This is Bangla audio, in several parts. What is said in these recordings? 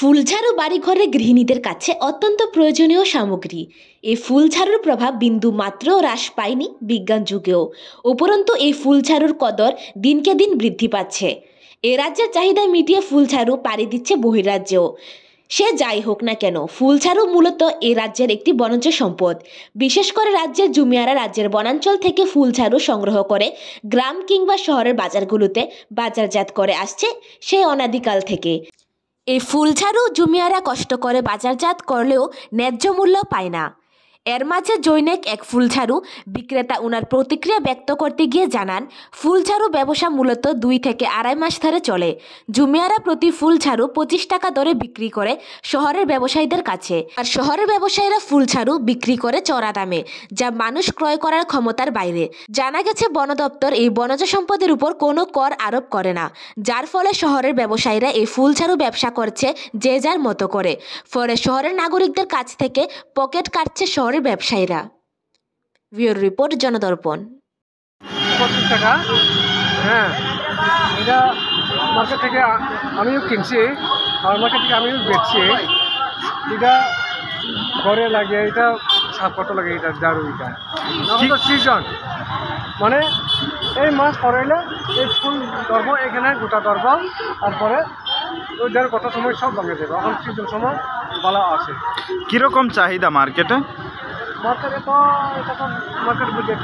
ফুলঝাড়ু বাড়িঘরে গৃহিণীদের কাছে অত্যন্ত প্রয়োজনীয় সামগ্রী। এই ফুলঝাড়ুর প্রভাব বিন্দু মাত্রও হ্রাস পায়নি বিজ্ঞান যুগেও। উপরন্তু এই ফুলঝাড়ুর কদর দিনকে দিন বৃদ্ধি পাচ্ছে। এ রাজ্যের চাহিদা মিটিয়ে ফুলঝাড়ু পাড়ি দিচ্ছে বহিরাজ্যেও। সে যাই হোক না কেন, ফুলঝাড়ু মূলত এ রাজ্যের একটি বনজ সম্পদ। বিশেষ করে রাজ্যের জমিয়ারা রাজ্যের বনাঞ্চল থেকে ফুলঝাড়ু সংগ্রহ করে গ্রাম কিংবা শহরের বাজারগুলোতে বাজারজাত করে আসছে সেই অনাদিকাল থেকে। এই ফুলঝাড়ু জমিয়ারা কষ্ট করে বাজারজাত করলেও ন্যায্য মূল্য পায় না। এর মাঝে জৈনেক এক ফুলঝাড়ু বিক্রেতা ওনার প্রতিক্রিয়া ব্যক্ত করতে গিয়ে জানান, ফুলঝাড়ু ব্যবসা মূলত 2 থেকে 2.5 মাস ধরে চলে। জমিয়ারা প্রতি ফুলঝাড়ু 25 টাকা দরে বিক্রি করে শহরের ব্যবসায়ীদের কাছে, আর শহরের ব্যবসায়ীরা ফুলঝাড়ু বিক্রি করে চড়া দামে, যা মানুষ ক্রয় করার ক্ষমতার বাইরে। জানা গেছে বন দপ্তর এই বনজ সম্পদের উপর কোনো কর আরোপ করে না, যার ফলে শহরের ব্যবসায়ীরা এই ফুলঝাড়ু ব্যবসা করছে যে যার মতো করে। ফলে শহরের নাগরিকদের কাছ থেকে পকেট কাটছে শহরের ব্যবসায়ীরা। Bureau report, জনদর্পণ। 25 টাকা। হ্যাঁ, এটা মার্কেট থেকে আমিও কিনছি, আর মার্কেট থেকে আমিও বেচছি। এটা ঘরে লাগে, এটা সাপ কত লাগে, এটা দারু। এটা এখন তো সিজন, মানে এই মাছ পড়াইলে এই ফুল ধরব, এখানে গোটা ধরব, তারপরে ওই দেড় কত সময় সব ভাঙে দেবে। এখন সিজন সময় ভালো আছে। কীরকম চাহিদা মার্কেটে? মার্কেটে তো এটা তো মার্কেট বুঝে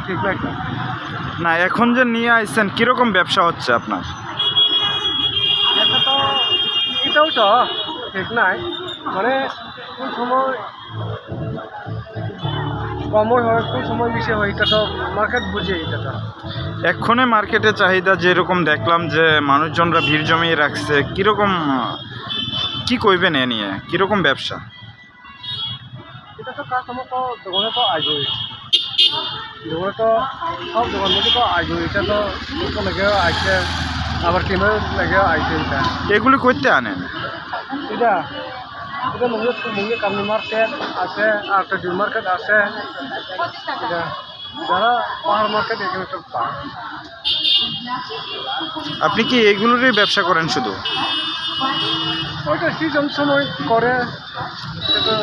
ঠিক না একটা। না, এখন যে নিয়ে আসছেন কীরকম ব্যবসা হচ্ছে আপনার? এটা তো এটাও তো ঠিক নাই, মানে কোন সময় কমই হয়, কোন সময় বেশি হয়, এটা তো মার্কেট বুঝে। এটা তো এক্ষণে মার্কেটে চাহিদা যেরকম দেখলাম যে মানুষজনরা ভিড় জমিয়ে রাখছে, কীরকম কি কইবেন এ নিয়ে? কীরকম ব্যবসা? এটা তো কাস্টমার তো দোকানে তো আসবে, দোকানে তো সব দোকান থেকে তো আসবে। এটা তো লেগেও আসছে, আবার কিনে লেগেও আসছে। এটা এগুলি করতে আনেন? এটা এটা মুঙ্গে কামনি মার্কেট আছে, আর একটা জুন মার্কেট আছে। এটা যারা পাহাড় মার্কেট এখানে সব পায়। আপনি কি এগুলোরই ব্যবসা করেন শুধু? ওইটা সিজন সময় করে, এটা তো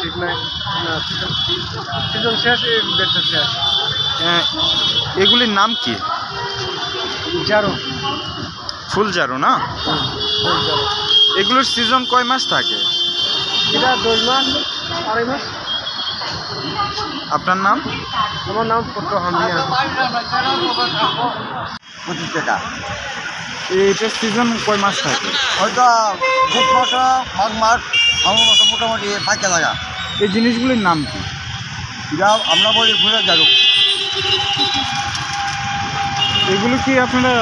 ঠিক নাই। না, সিজন শেষ, এই ব্যবসা শেষ। এগুলির নাম কি? জারু, ফুলঝাড়ু না? ফুলঝাড়ু। এগুলোর সিজন কয় মাস থাকে? এটা 2 মাস, 2.5 মাস। আপনার নাম? আমার নাম পট্ট হামিয়া। 25 টাকা। এইটার সিজন কয় মাস থাকে? হয়তো খুব মাসা মাঘ মাস, আমার মতো মোটামুটি 5 টাকা। এই জিনিসগুলির নাম কি? এটা আমরা বলি ফুলের ঝাড়ু। এগুলো কি আপনারা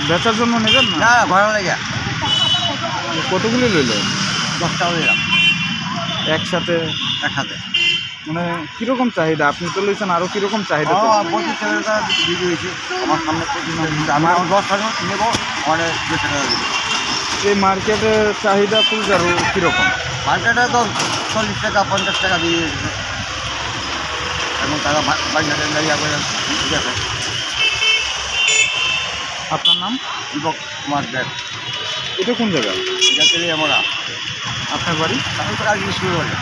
বেচার জন্য নেবেন না? না, ঘরে লেগে কতগুলি লইলেন? 10 টাকা দিলাম একসাথে? একসাথে। মানে কীরকম চাহিদা? আপনি তো লইছেন, আরও কীরকম চাহিদা? 25 টাকা বিক্রি হয়েছে আমার সামনে থেকে। আমি এখন 10 টাকা নেব, মানে 2 টাকা দেবো। এই মার্কেটে চাহিদা ফুলঝাড়ু কীরকম? মার্কেটে তো 40 টাকা 50 টাকা দিয়ে দিয়েছে। এখন টাকা বাজারে দাঁড়িয়ে করে। ঠিক আছে। আপনার নাম? দীপক কুমার দেব। এটা কোন জায়গা? এটা তেলে আমরা। আপনার বাড়ি? আমি তো আজকে শুরু করি।